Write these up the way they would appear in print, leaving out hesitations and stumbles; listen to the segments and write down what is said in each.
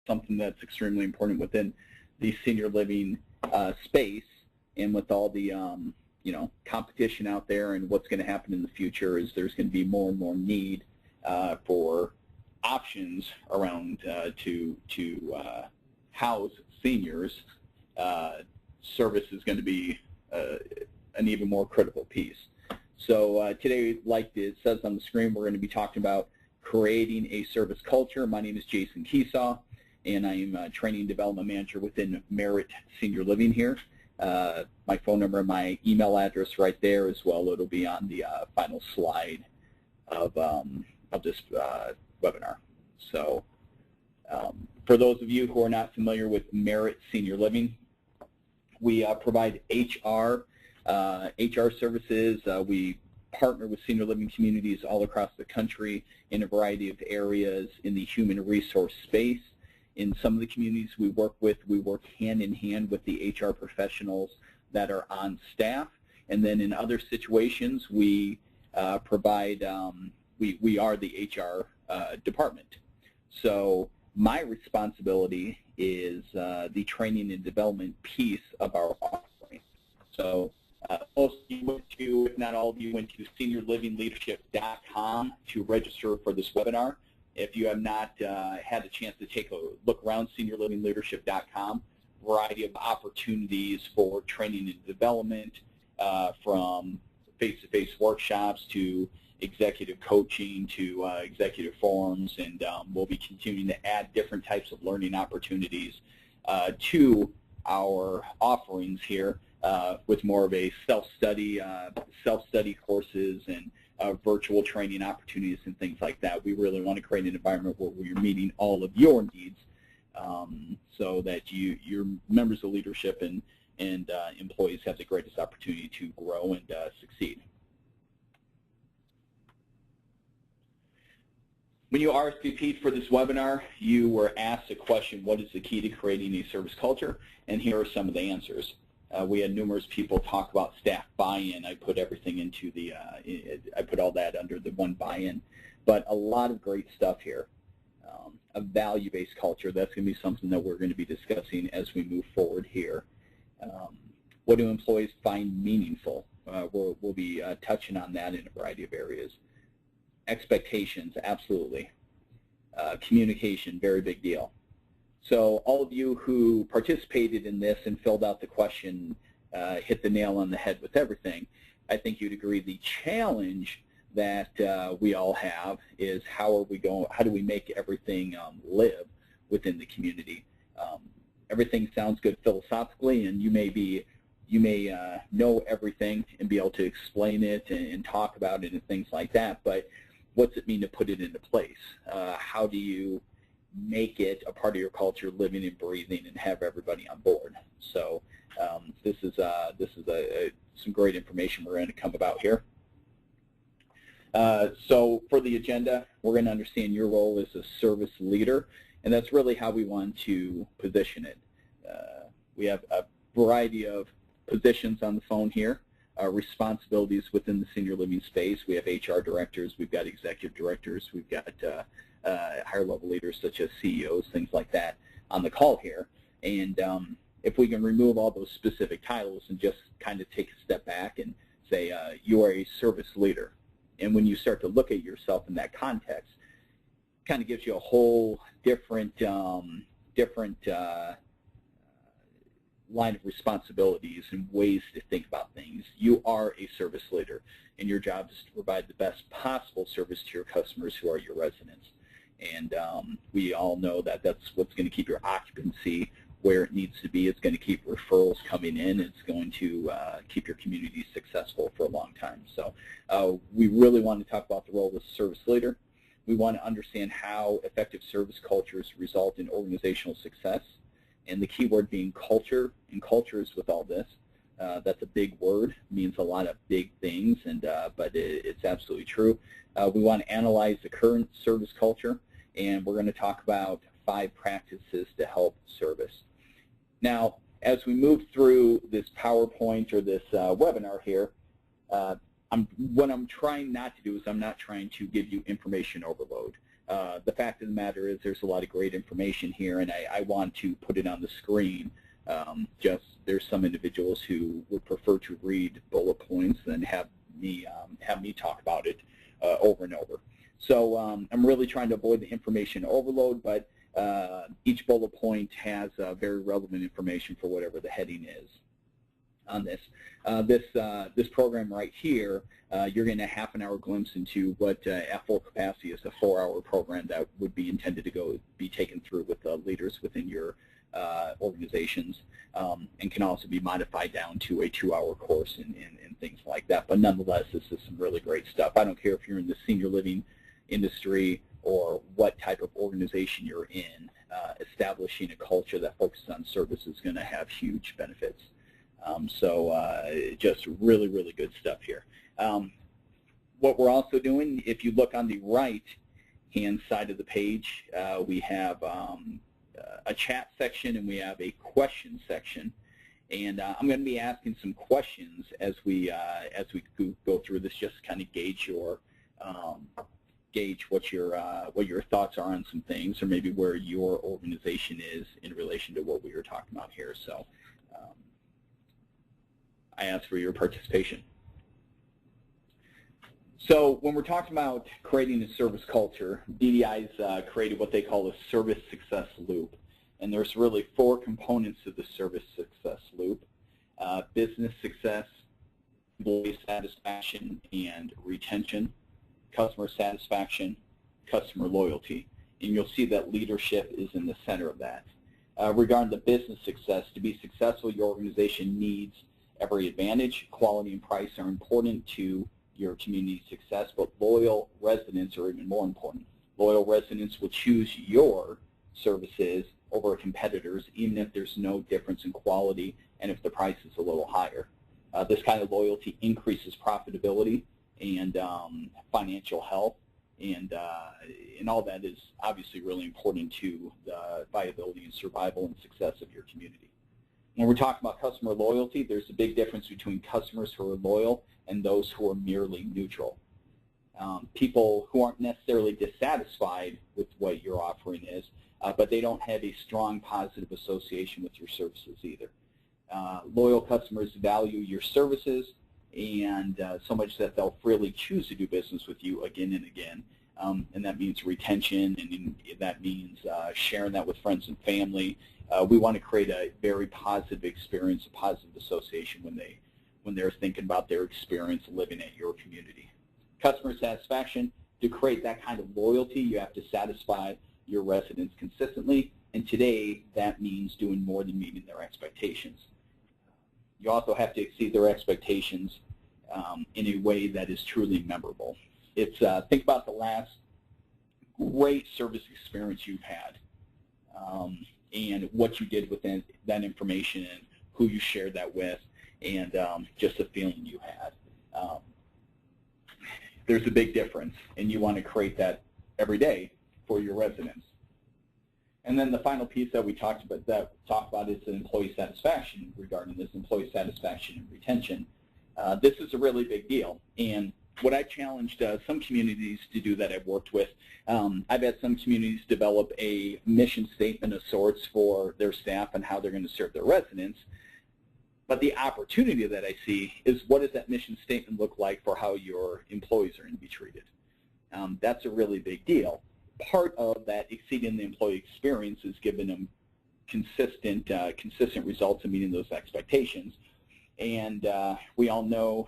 something that's extremely important within the senior living space, and with all the competition out there and what's going to happen in the future is there's going to be more and more need for options around to house seniors. Service is going to be an even more critical piece. So today, like it says on the screen, we're going to be talking about creating a service culture. My name is Jason Keesaw, and I am a training development manager within Merit Senior Living here. My phone number and my email address right there as well. It'll be on the final slide of this webinar. So for those of you who are not familiar with Merit Senior Living, we provide HR services. We partner with senior living communities all across the country in a variety of areas in the human resource space. In some of the communities we work hand in hand with the HR professionals that are on staff. And then in other situations, we provide, we are the HR department. So my responsibility is the training and development piece of our offering. So most of you went to, if not all of you, went to seniorlivingleadership.com to register for this webinar. If you have not had a chance to take a look around seniorlivingleadership.com, variety of opportunities for training and development, from face-to-face workshops to executive coaching to executive forums, and we'll be continuing to add different types of learning opportunities to our offerings here with more of a self-study courses and virtual training opportunities and things like that. We really want to create an environment where we're meeting all of your needs so that your members of leadership and employees have the greatest opportunity to grow and succeed. When you RSVP'd for this webinar, you were asked a question, what is the key to creating a service culture? And here are some of the answers. We had numerous people talk about staff buy-in. I put everything into the, I put all that under the one buy-in. But a lot of great stuff here. A value-based culture, that's going to be something that we're going to be discussing as we move forward here. What do employees find meaningful? We'll be touching on that in a variety of areas. Expectations, absolutely. Communication, very big deal. So all of you who participated in this and filled out the question hit the nail on the head with everything. I think you'd agree the challenge that we all have is how do we make everything live within the community? Everything sounds good philosophically, and you may know everything and be able to explain it and talk about it and things like that, but what's it mean to put it into place? How do you make it a part of your culture, living and breathing, and have everybody on board? So this is some great information we're going to come about here. So for the agenda, we're going to understand your role as a service leader, and that's really how we want to position it. We have a variety of positions on the phone here. Responsibilities within the senior living space. We have HR directors, we've got executive directors, we've got higher level leaders such as CEOs, things like that on the call here. And if we can remove all those specific titles and just kind of take a step back and say you are a service leader. And when you start to look at yourself in that context, it kind of gives you a whole different line of responsibilities and ways to think about things. You are a service leader, and your job is to provide the best possible service to your customers who are your residents. And we all know that that's what's going to keep your occupancy where it needs to be. It's going to keep referrals coming in. It's going to keep your community successful for a long time. So we really want to talk about the role of a service leader. We want to understand how effective service cultures result in organizational success. And the key word being culture, and cultures with all this. That's a big word, means a lot of big things, and but it's absolutely true. We want to analyze the current service culture, and we're going to talk about 5 practices to help service. Now, as we move through this PowerPoint or this webinar here, what I'm trying not to do is I'm not trying to give you information overload. the fact of the matter is there's a lot of great information here, and I want to put it on the screen. Just there's some individuals who would prefer to read bullet points than have me talk about it over and over. So I'm really trying to avoid the information overload, but each bullet point has very relevant information for whatever the heading is on this. This program right here, you're getting a half-an-hour glimpse into what at full capacity is a 4-hour program that would be intended to be taken through with leaders within your organizations, and can also be modified down to a 2-hour course and things like that. But nonetheless, this is some really great stuff. I don't care if you're in the senior living industry or what type of organization you're in. Establishing a culture that focuses on service is going to have huge benefits. Just really, really good stuff here. What we're also doing, if you look on the right-hand side of the page, we have a chat section and we have a question section. And I'm going to be asking some questions as we go through this, just to kind of gauge what your thoughts are on some things, or maybe where your organization is in relation to what we were talking about here. So I ask for your participation. So when we're talking about creating a service culture, DDI's created what they call a service success loop. And there's really 4 components to the service success loop: business success, employee satisfaction and retention, customer satisfaction, customer loyalty. And you'll see that leadership is in the center of that. Regarding the business success, to be successful, your organization needs every advantage. Quality and price are important to your community success, but loyal residents are even more important. Loyal residents will choose your services over competitors, even if there's no difference in quality and if the price is a little higher. This kind of loyalty increases profitability and financial health, and all that is obviously really important to the viability and survival and success of your community. When we're talking about customer loyalty, there's a big difference between customers who are loyal and those who are merely neutral. People who aren't necessarily dissatisfied with what your offering is, but they don't have a strong positive association with your services either. Loyal customers value your services, and so much that they'll freely choose to do business with you again and again. And that means retention, and that means sharing that with friends and family. We want to create a very positive experience, a positive association when they're thinking about their experience living at your community. Customer satisfaction, to create that kind of loyalty, you have to satisfy your residents consistently, and today that means doing more than meeting their expectations. You also have to exceed their expectations in a way that is truly memorable. It's think about the last great service experience you've had, and what you did with that information and who you shared that with, and just the feeling you had. There's a big difference, and you want to create that every day for your residents. And then the final piece that we talked about is the employee satisfaction. Regarding this, employee satisfaction and retention, this is a really big deal. And what I've challenged some communities to do that I've worked with, I've had some communities develop a mission statement of sorts for their staff and how they're going to serve their residents. But the opportunity that I see is, what does that mission statement look like for how your employees are going to be treated? That's a really big deal. Part of that exceeding the employee experience is giving them consistent results and meeting those expectations. And we all know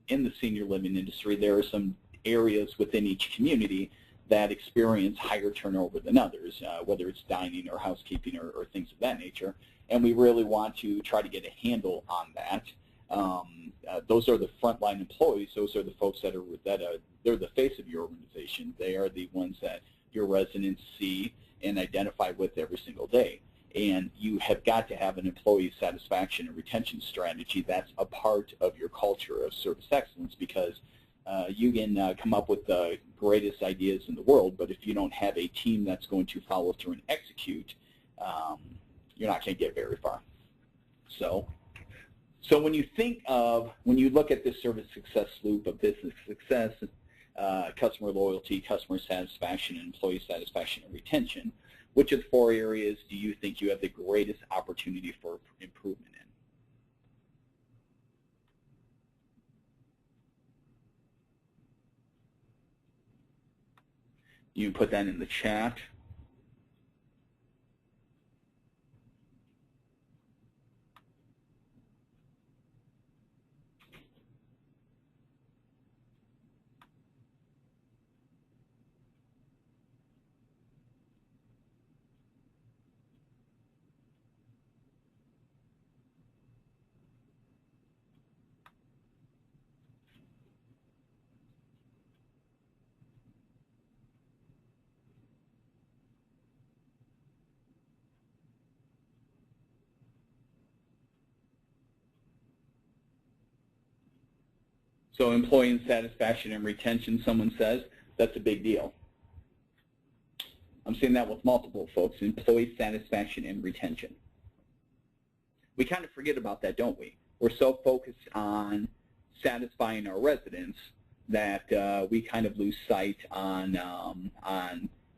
in the senior living industry there are some areas within each community that experience higher turnover than others, whether it's dining or housekeeping or things of that nature. And we really want to try to get a handle on that. Those are the frontline employees. Those are the folks that are they're the face of your organization. They are the ones that your residents see and identify with every single day. And you have got to have an employee satisfaction and retention strategy that's a part of your culture of service excellence, because you can come up with the greatest ideas in the world, but if you don't have a team that's going to follow through and execute, you're not going to get very far. So when you look at this service success loop of business success, customer loyalty, customer satisfaction, employee satisfaction, and retention. Which of the 4 areas do you think you have the greatest opportunity for improvement in? You can put that in the chat. So employee satisfaction and retention, someone says, that's a big deal. I'm seeing that with multiple folks, employee satisfaction and retention. We kind of forget about that, don't we? We're so focused on satisfying our residents that we kind of lose sight on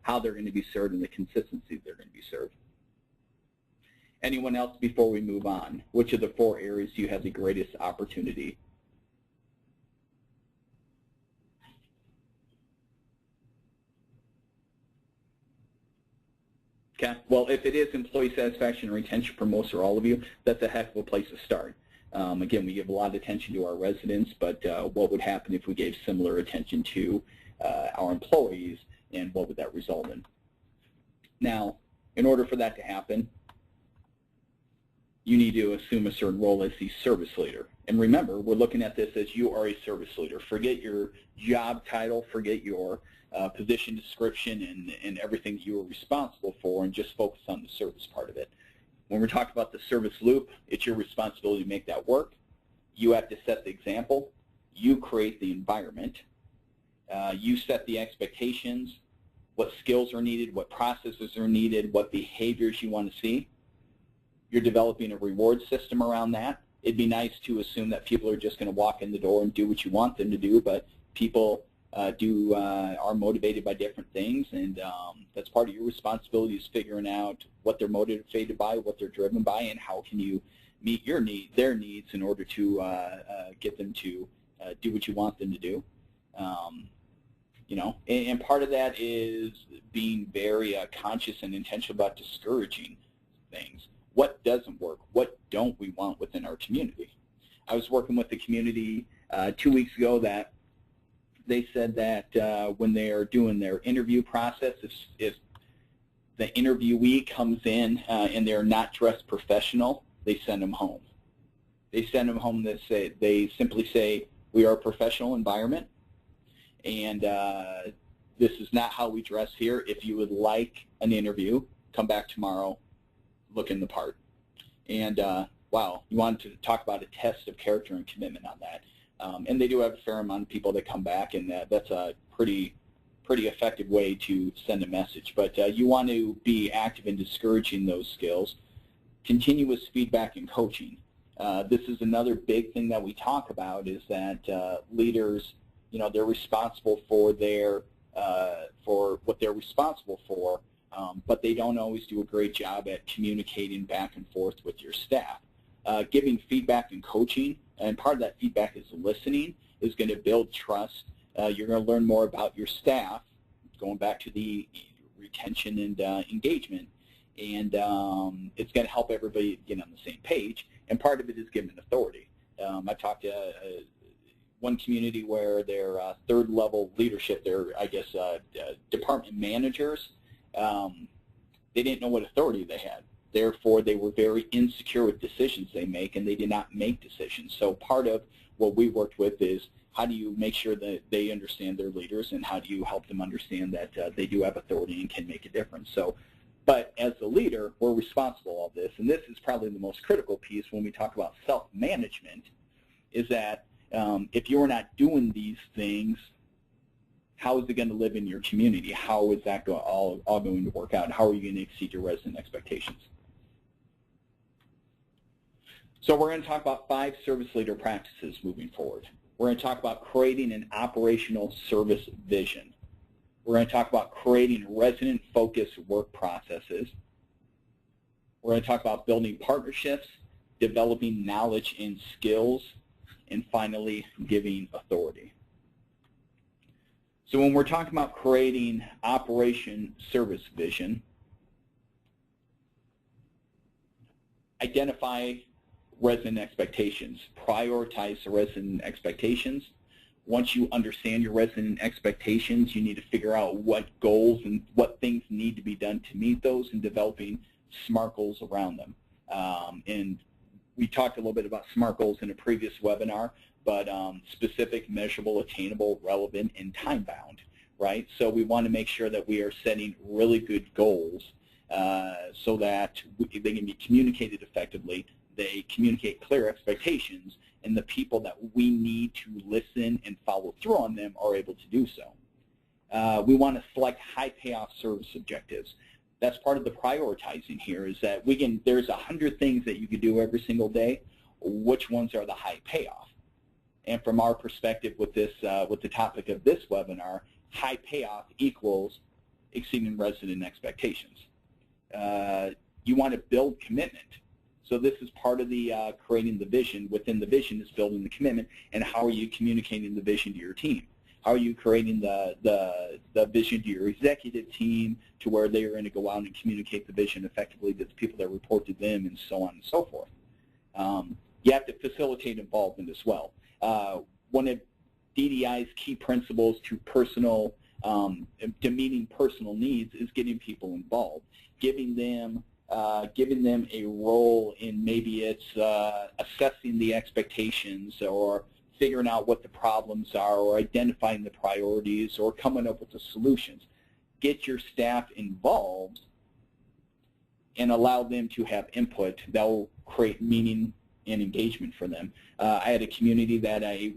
how they're going to be served and the consistency they're going to be served. Anyone else before we move on? Which of the 4 areas do you have the greatest opportunity? Okay. Well, if it is employee satisfaction and retention for most or all of you, that's a heck of a place to start. Again, we give a lot of attention to our residents, but what would happen if we gave similar attention to our employees, and what would that result in? Now, in order for that to happen, you need to assume a certain role as the service leader. And remember, we're looking at this as you are a service leader. Forget your job title, forget your position description and everything that you are responsible for, and just focus on the service part of it. When we're talking about the service loop, it's your responsibility to make that work. You have to set the example. You create the environment. You set the expectations, what skills are needed, what processes are needed, what behaviors you want to see. You're developing a reward system around that. It'd be nice to assume that people are just going to walk in the door and do what you want them to do, but people are motivated by different things, and that's part of your responsibility, is figuring out what they're motivated by, what they're driven by, and how can you meet their needs in order to get them to do what you want them to do. You know, and part of that is being very conscious and intentional about discouraging things. What doesn't work? What don't we want within our community? I was working with the community 2 weeks ago that they said that when they are doing their interview process, if the interviewee comes in and they're not dressed professional, they send them home. They send them home. They simply say, we are a professional environment, and this is not how we dress here. If you would like an interview, come back tomorrow, look in the part. And wow, you wanted to talk about a test of character and commitment on that. And they do have a fair amount of people that come back, and that's a pretty effective way to send a message. But you want to be active in discouraging those skills. Continuous feedback and coaching. This is another big thing that we talk about, is that leaders, you know, they're responsible for for what they're responsible for, but they don't always do a great job at communicating back and forth with your staff. Giving feedback and coaching, and part of that feedback is listening, is going to build trust. You're going to learn more about your staff, going back to the retention and engagement, and it's going to help everybody get on the same page, and part of it is giving authority. I talked to one community where their third-level leadership, their, I guess, department managers, they didn't know what authority they had. Therefore, they were very insecure with decisions they make, and they did not make decisions. So part of what we worked with is, how do you make sure that they understand their leaders, and how do you help them understand that they do have authority and can make a difference? So, but as a leader, we're responsible of this, and this is probably the most critical piece when we talk about self-management, is that if you're not doing these things, how is it going to live in your community? How is that all going to work out? How are you going to exceed your resident expectations? So we're going to talk about 5 service leader practices moving forward. We're going to talk about creating an operational service vision. We're going to talk about creating resident-focused work processes. We're going to talk about building partnerships, developing knowledge and skills, and finally, giving authority. So when we're talking about creating operation service vision, identify resident expectations. Prioritize the resident expectations. Once you understand your resident expectations, you need to figure out what goals and what things need to be done to meet those and developing SMART goals around them. And we talked a little bit about SMART goals in a previous webinar, but specific, measurable, attainable, relevant, and time-bound, right? So we want to make sure that we are setting really good goals so that they can be communicated effectively, they communicate clear expectations, and the people that we need to listen and follow through on them are able to do so. We want to select high payoff service objectives. That's part of the prioritizing here, is that there's 100 things that you could do every single day. Which ones are the high payoff? And from our perspective with this, with the topic of this webinar, high payoff equals exceeding resident expectations. You want to build commitment. So this is part of the creating the vision. Within the vision is building the commitment, and how are you communicating the vision to your team? How are you creating the vision to your executive team to where they are going to go out and communicate the vision effectively to the people that report to them, and so on and so forth. You have to facilitate involvement as well. One of DDI's key principles to meeting personal needs is getting people involved, giving them a role in, maybe it's assessing the expectations, or figuring out what the problems are, or identifying the priorities, or coming up with the solutions. Get your staff involved and allow them to have input that will create meaning and engagement for them. I had a community that I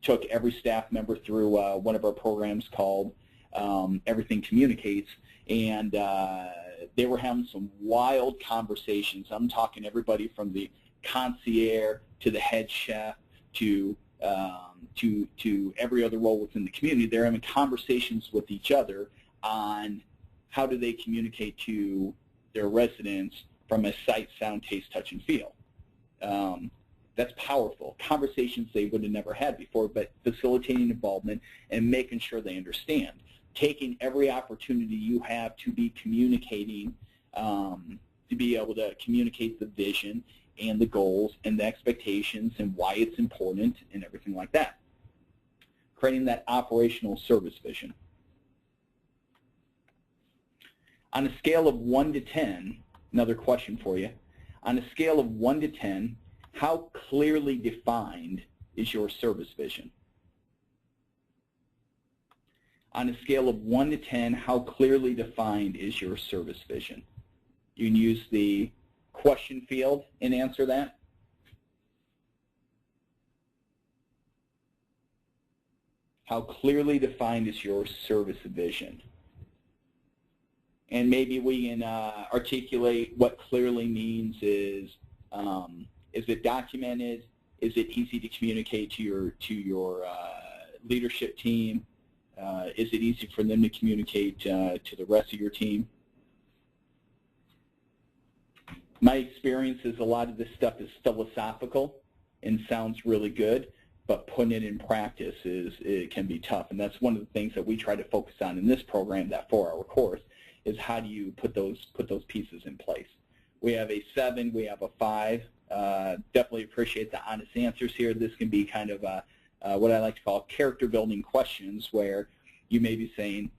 took every staff member through one of our programs called Everything Communicates, and they were having some wild conversations. I'm talking everybody from the concierge to the head chef to every other role within the community. They're having conversations with each other on how do they communicate to their residents from a sight, sound, taste, touch, and feel. That's powerful. Conversations they would have never had before, but facilitating involvement and making sure they understand. Taking every opportunity you have to be communicating, to be able to communicate the vision and the goals and the expectations and why it's important and everything like that. Creating that operational service vision. On a scale of 1 to 10, another question for you. On a scale of 1 to 10, how clearly defined is your service vision? On a scale of 1 to 10, how clearly defined is your service vision? You can use the question field and answer that. How clearly defined is your service vision? And maybe we can articulate what clearly means is it documented? Is it easy to communicate to your leadership team? Is it easy for them to communicate to the rest of your team? My experience is a lot of this stuff is philosophical and sounds really good, but putting it in practice it can be tough. And that's one of the things that we try to focus on in this program, that 4-hour course, is how do you put those pieces in place. We have a 7, we have a 5. Definitely appreciate the honest answers here. This can be kind of what I like to call character building questions, where you may be saying,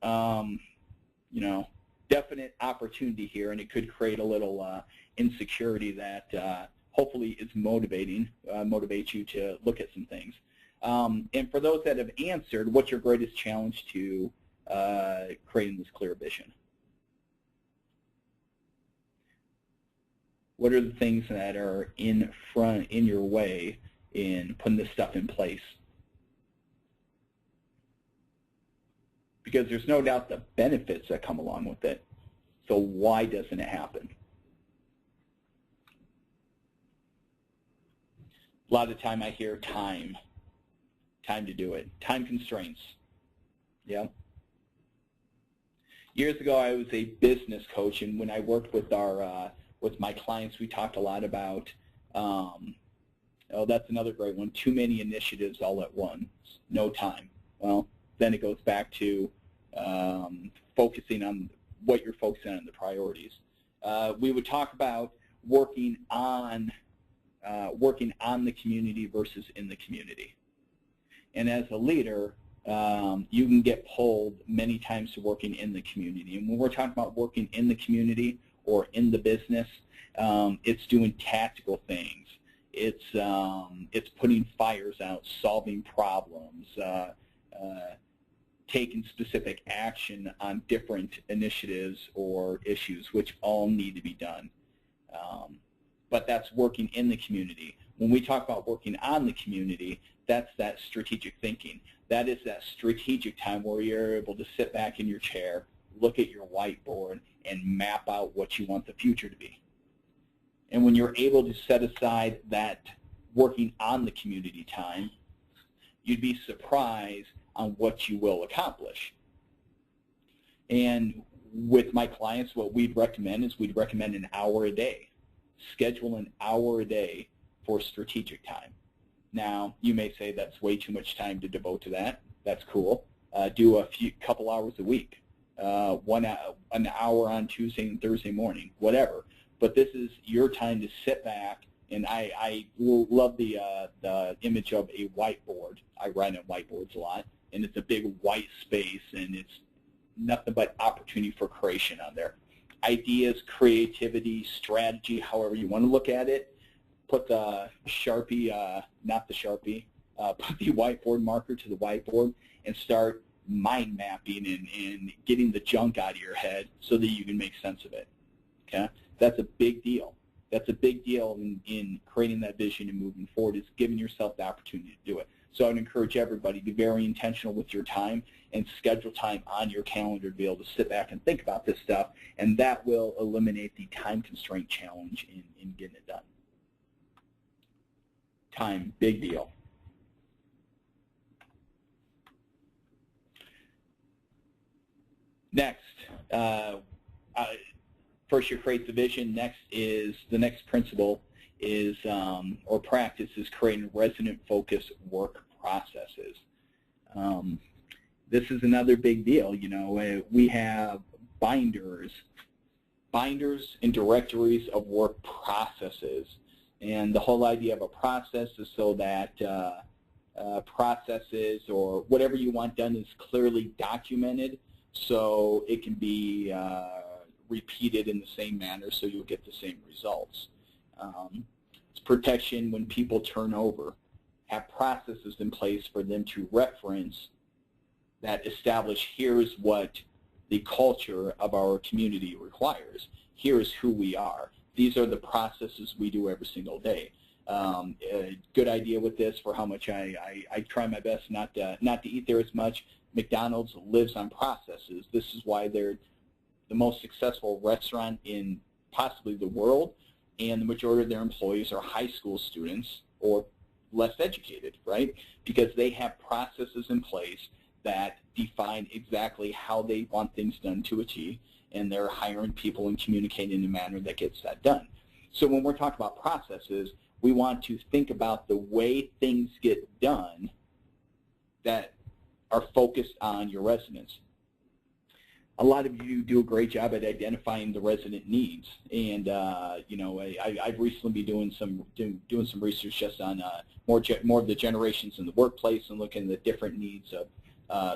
you know, definite opportunity here, and it could create a little insecurity that hopefully is motivates you to look at some things. And for those that have answered, what's your greatest challenge to creating this clear vision? What are the things that are in your way in putting this stuff in place? Because there's no doubt the benefits that come along with it. So why doesn't it happen? A lot of the time I hear time. time to do it. Time constraints. Yeah. Years ago, I was a business coach, and when I worked with with my clients, we talked a lot about, oh, that's another great one, too many initiatives all at once, no time. Well, then it goes back to focusing on what you're focusing on, the priorities. We would talk about working on the community versus in the community. And as a leader, you can get pulled many times to working in the community. And when we're talking about working in the community or in the business, it's doing tactical things. It's putting fires out, solving problems, taking specific action on different initiatives or issues, which all need to be done. But that's working in the community. When we talk about working on the community, that's that strategic thinking. That is that strategic time where you're able to sit back in your chair, look at your whiteboard, and map out what you want the future to be. And when you're able to set aside that working on the community time, you'd be surprised on what you will accomplish. And with my clients, what we'd recommend is we'd recommend an hour a day. Schedule an hour a day for strategic time. Now, you may say that's way too much time to devote to that. That's cool. Do a couple hours a week, an hour on Tuesday and Thursday morning, whatever. But this is your time to sit back, and I love the image of a whiteboard. I write on whiteboards a lot, and it's a big white space, and it's nothing but opportunity for creation on there. Ideas, creativity, strategy, however you want to look at it. Put the Sharpie, not the Sharpie, put the whiteboard marker to the whiteboard and start mind mapping and getting the junk out of your head so that you can make sense of it. Okay? That's a big deal. That's a big deal in creating that vision and moving forward, is giving yourself the opportunity to do it. So I would encourage everybody to be very intentional with your time and schedule time on your calendar to be able to sit back and think about this stuff, and that will eliminate the time constraint challenge in getting it done. Time, big deal. Next, first you create the vision. Next is the next principle is or practice is creating resonant focus work processes. This is another big deal. You know, we have binders and directories of work processes. And the whole idea of a process is so that processes or whatever you want done is clearly documented, so it can be repeated in the same manner so you'll get the same results. It's protection when people turn over. Have processes in place for them to reference that establish here's what the culture of our community requires. Here's who we are. These are the processes we do every single day. A good idea with this for how much I try my best not to eat there as much. McDonald's lives on processes. This is why they're the most successful restaurant in possibly the world, and the majority of their employees are high school students or less educated, right? Because they have processes in place that define exactly how they want things done to a T, and they're hiring people and communicating in a manner that gets that done. So when we're talking about processes, we want to think about the way things get done that are focused on your residents. A lot of you do a great job at identifying the resident needs, and you know, I've recently been doing some research just on more of the generations in the workplace and looking at the different needs of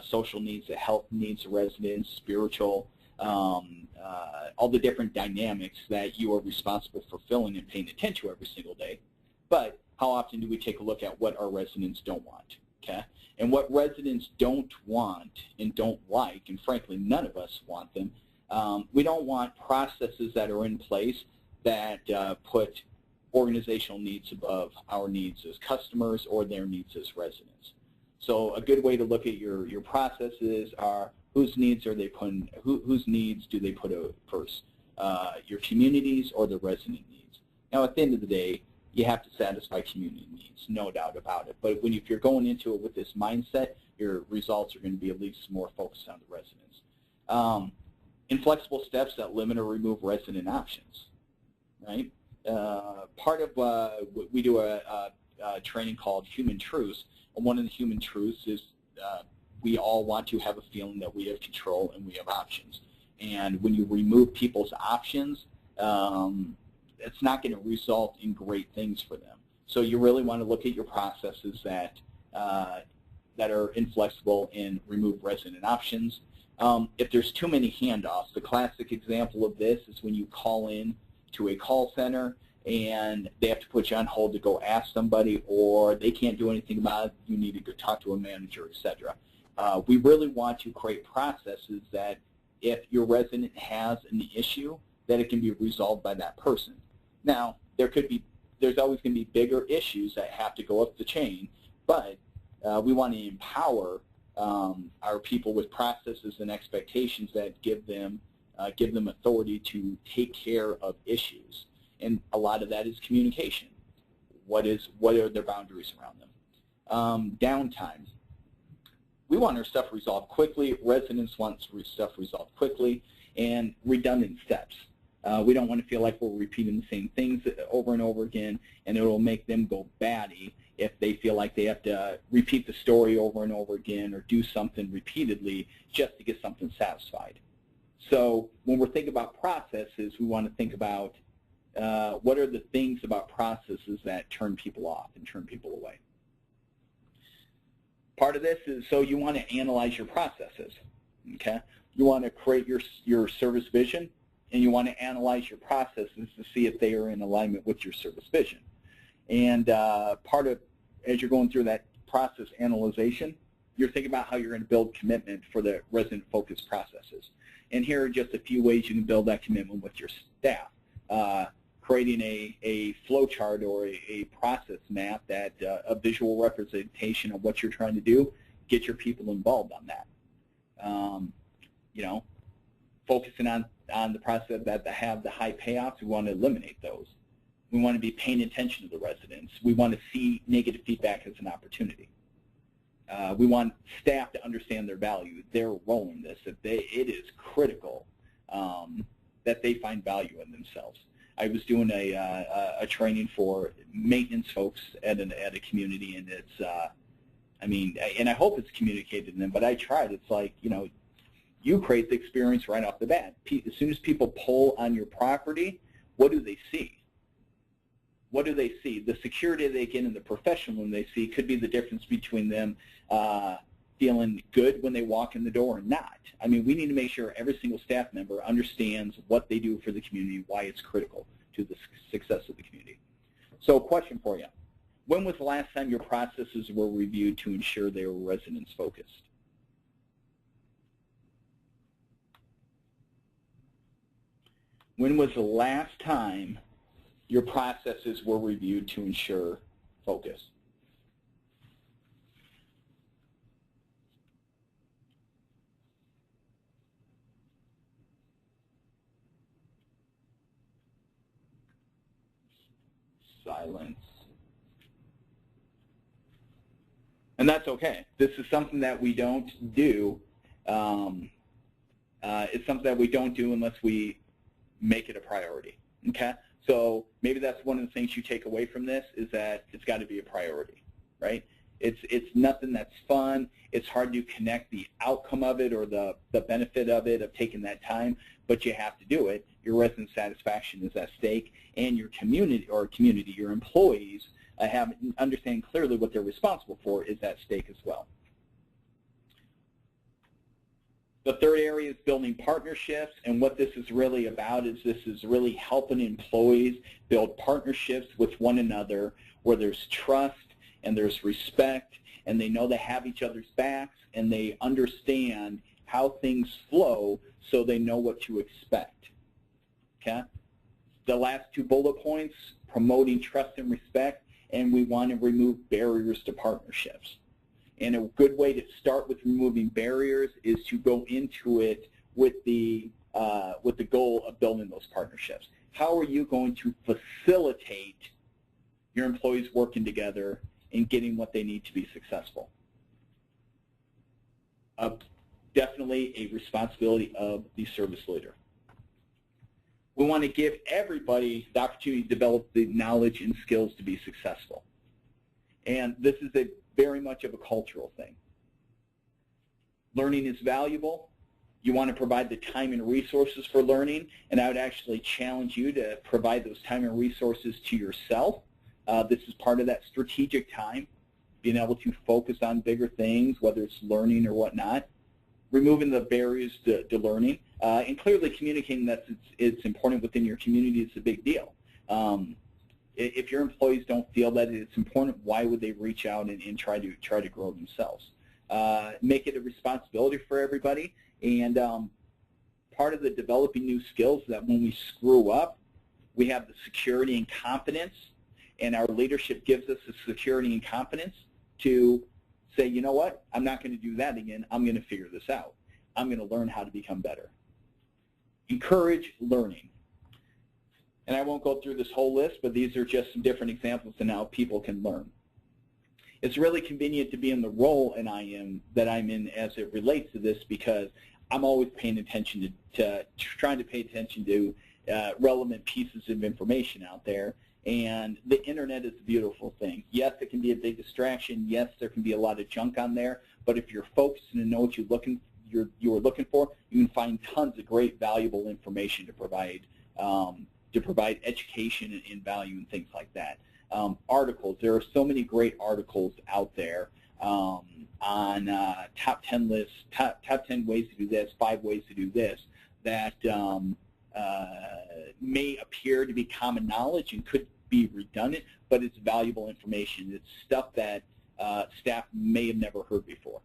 social needs, the health needs of residents, spiritual, all the different dynamics that you are responsible for fulfilling and paying attention to every single day. But how often do we take a look at what our residents don't want? Okay? And what residents don't want and don't like, and frankly none of us want them, we don't want processes that are in place that put organizational needs above our needs as customers or their needs as residents. So a good way to look at your processes are whose needs are they putting, whose needs do they put first? Your communities or the resident needs? Now at the end of the day, you have to satisfy community needs, no doubt about it. But if you're going into it with this mindset, your results are going to be at least more focused on the residents. Inflexible steps that limit or remove resident options, right? Part of we do a training called Human Truths, and one of the human truths is we all want to have a feeling that we have control and we have options. And when you remove people's options, it's not going to result in great things for them. So you really want to look at your processes that are inflexible and remove resident options. If there's too many handoffs, the classic example of this is when you call in to a call center and they have to put you on hold to go ask somebody, or they can't do anything about it, you need to go talk to a manager, etc. We really want to create processes that if your resident has an issue, that it can be resolved by that person. Now, there's always going to be bigger issues that have to go up the chain, but we want to empower our people with processes and expectations that give them authority to take care of issues. And a lot of that is communication. What are their boundaries around them? Downtime. We want our stuff resolved quickly. Residents want stuff resolved quickly, and redundant steps. We don't want to feel like we're repeating the same things over and over again, and it will make them go batty if they feel like they have to repeat the story over and over again or do something repeatedly just to get something satisfied. So when we're thinking about processes, we want to think about what are the things about processes that turn people off and turn people away. Part of this is, so you want to analyze your processes, okay? You want to create your service vision, and you want to analyze your processes to see if they are in alignment with your service vision. And part of, as you're going through that process analyzation, you're thinking about how you're going to build commitment for the resident-focused processes. And here are just a few ways you can build that commitment with your staff. Creating a flow chart or a process map that a visual representation of what you're trying to do, get your people involved on that. You know, focusing on the process that have the high payoffs, we want to eliminate those. We want to be paying attention to the residents. We want to see negative feedback as an opportunity. We want staff to understand their value, their role in this. It is critical that they find value in themselves. I was doing a training for maintenance folks at a community, and it's, I mean, and I hope it's communicated to them, but I tried. It's like, you know, you create the experience right off the bat. As soon as people pull on your property, what do they see? What do they see? The security they get and the professionalism they see could be the difference between them feeling good when they walk in the door or not. I mean, we need to make sure every single staff member understands what they do for the community, why it's critical to the success of the community. So, question for you. When was the last time your processes were reviewed to ensure they were residents focused? When was the last time your processes were reviewed to ensure focus? Silence. And that's okay. This is something that we don't do. It's something that we don't do unless we make it a priority. Okay? So maybe that's one of the things you take away from this, is that it's got to be a priority, right? It's nothing that's fun. It's hard to connect the outcome of it or the benefit of it, of taking that time, but you have to do it. Your resident satisfaction is at stake, and your community, your employees understand clearly what they're responsible for is at stake as well. The third area is building partnerships, and what this is really about is this is really helping employees build partnerships with one another where there's trust and there's respect, and they know they have each other's backs, and they understand how things flow so they know what to expect. Okay? The last two bullet points, promoting trust and respect, and we want to remove barriers to partnerships. And a good way to start with removing barriers is to go into it with the goal of building those partnerships. How are you going to facilitate your employees working together and getting what they need to be successful. Definitely a responsibility of the service leader. We want to give everybody the opportunity to develop the knowledge and skills to be successful. And this is very much of a cultural thing. Learning is valuable. You want to provide the time and resources for learning, and I would actually challenge you to provide those time and resources to yourself. This is part of that strategic time, being able to focus on bigger things, whether it's learning or whatnot, removing the barriers to learning, and clearly communicating that it's important within your community is a big deal. If your employees don't feel that it's important, why would they reach out and try to grow themselves? Make it a responsibility for everybody, and part of the developing new skills is that when we screw up, we have the security and confidence, and our leadership gives us the security and confidence to say, you know what, I'm not going to do that again. I'm going to figure this out. I'm going to learn how to become better. Encourage learning. And I won't go through this whole list, but these are just some different examples of how people can learn. It's really convenient to be in the role that I'm in as it relates to this, because I'm always paying attention to trying to pay attention to relevant pieces of information out there. And the internet is a beautiful thing. Yes, it can be a big distraction. Yes, there can be a lot of junk on there. But if you're focused and know what you're looking for, you can find tons of great, valuable information to provide education and value and things like that. Articles. There are so many great articles out there on top 10 lists, top 10 ways to do this, 5 ways to do this, that may appear to be common knowledge and could be redundant, but it's valuable information. It's stuff that staff may have never heard before,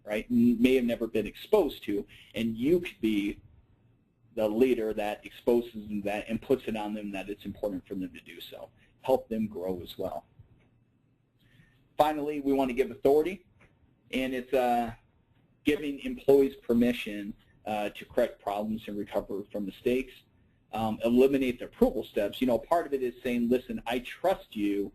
right? May have never been exposed to, and you could be the leader that exposes them to that and puts it on them that it's important for them to do so. Help them grow as well. Finally, we want to give authority, and it's giving employees permission to correct problems and recover from mistakes. Eliminate the approval steps. You know, part of it is saying, listen, I trust you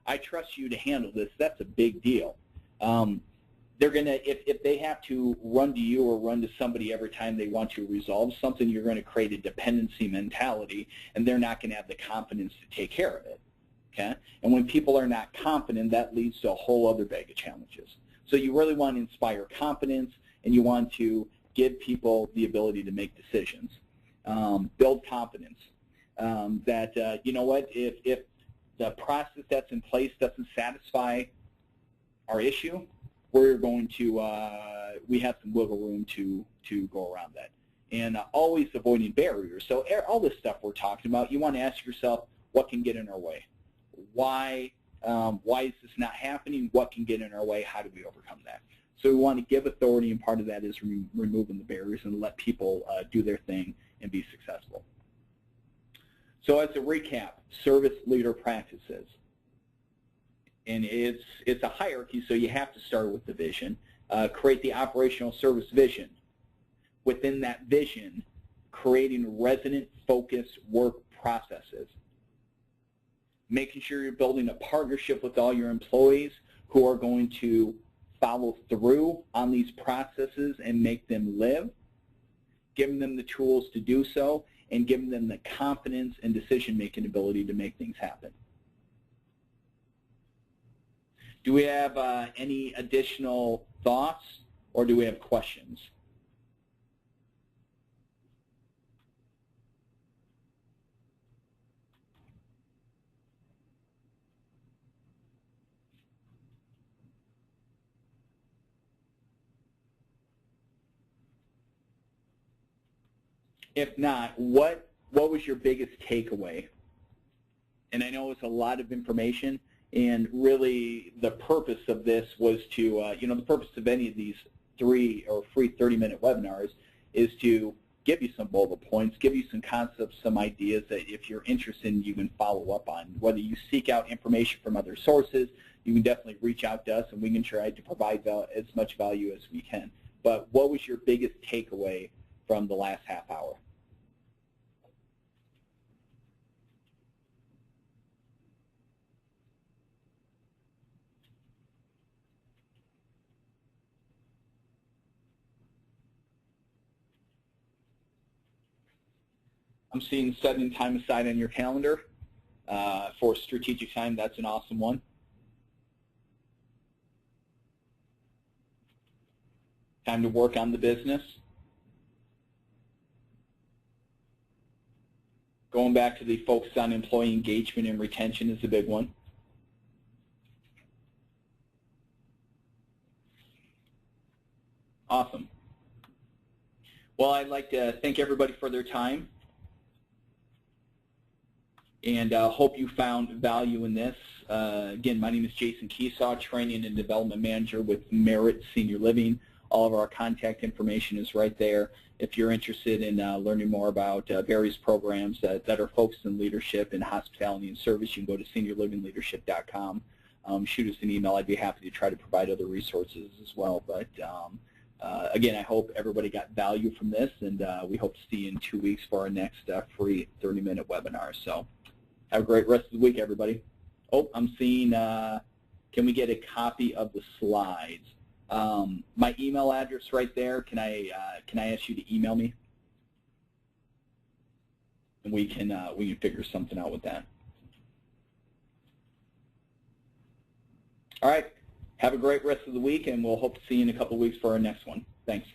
to handle this. That's a big deal. They're going to, if they have to run to you or run to somebody every time they want to resolve something, you're going to create a dependency mentality, and they're not going to have the confidence to take care of it. Okay? And when people are not confident, that leads to a whole other bag of challenges. So you really want to inspire confidence, and you want to give people the ability to make decisions. Build confidence that, you know what, if the process that's in place doesn't satisfy our issue, we're going to, we have some wiggle room to go around that. And always avoiding barriers. So all this stuff we're talking about, you want to ask yourself, what can get in our way? Why is this not happening? What can get in our way? How do we overcome that? So we want to give authority, and part of that is removing the barriers and let people do their thing and be successful. So as a recap, service leader practices. And it's a hierarchy, so you have to start with the vision. Create the operational service vision. Within that vision, creating resonant, focused work processes. Making sure you're building a partnership with all your employees who are going to follow through on these processes and make them live. Giving them the tools to do so, and giving them the confidence and decision-making ability to make things happen. Do we have any additional thoughts, or do we have questions? If not, what was your biggest takeaway? And I know it's a lot of information, and really the purpose of this was to, you know, the purpose of any of these free 30-minute webinars is to give you some bullet points, give you some concepts, some ideas that if you're interested in, you can follow up on. Whether you seek out information from other sources, you can definitely reach out to us, and we can try to provide as much value as we can. But what was your biggest takeaway from the last half hour? I'm seeing setting time aside on your calendar for strategic time. That's an awesome one. Time to work on the business. Going back to the focus on employee engagement and retention is a big one. Awesome. Well, I'd like to thank everybody for their time, and hope you found value in this. Again, my name is Jason Keesaw, Training and Development Manager with Merit Senior Living. All of our contact information is right there. If you're interested in learning more about various programs that are focused in leadership and hospitality and service, you can go to seniorlivingleadership.com. Shoot us an email. I'd be happy to try to provide other resources as well. But again, I hope everybody got value from this, and we hope to see you in 2 weeks for our next free 30-minute webinar. So have a great rest of the week, everybody. Oh, I'm seeing, can we get a copy of the slides? My email address right there, can I ask you to email me? And we can figure something out with that. All right. Have a great rest of the week, and we'll hope to see you in a couple of weeks for our next one. Thanks.